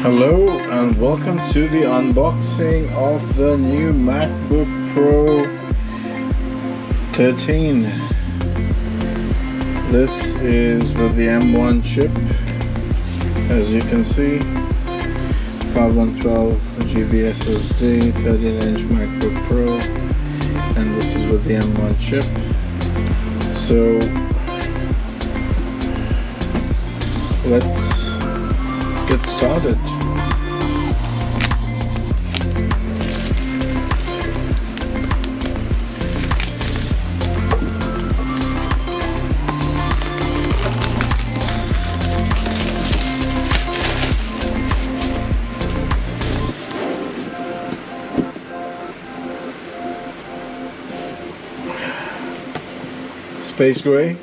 Hello and welcome to the unboxing of the new MacBook Pro 13. This is with the M1 chip, as you can see, 5112 GB SSD, 13-inch MacBook Pro, and this is with the M1 chip. So let's get started. Space gray.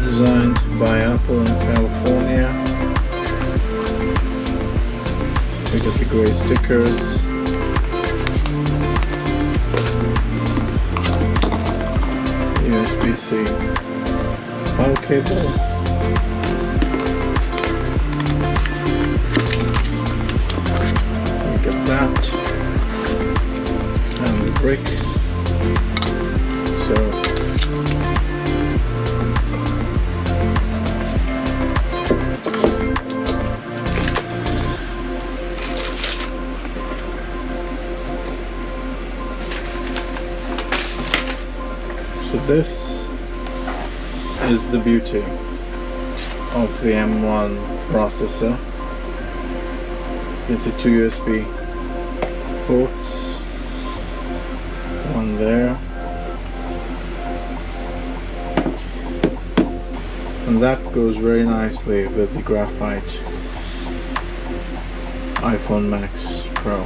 Designed by Apple in California. We got the gray stickers. USB-C power cable. We got that. And the brick. So this is the beauty of the M1 processor. It's a 2 USB ports, one there, and that goes very nicely with the graphite iPhone Max Pro.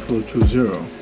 Full 2.0.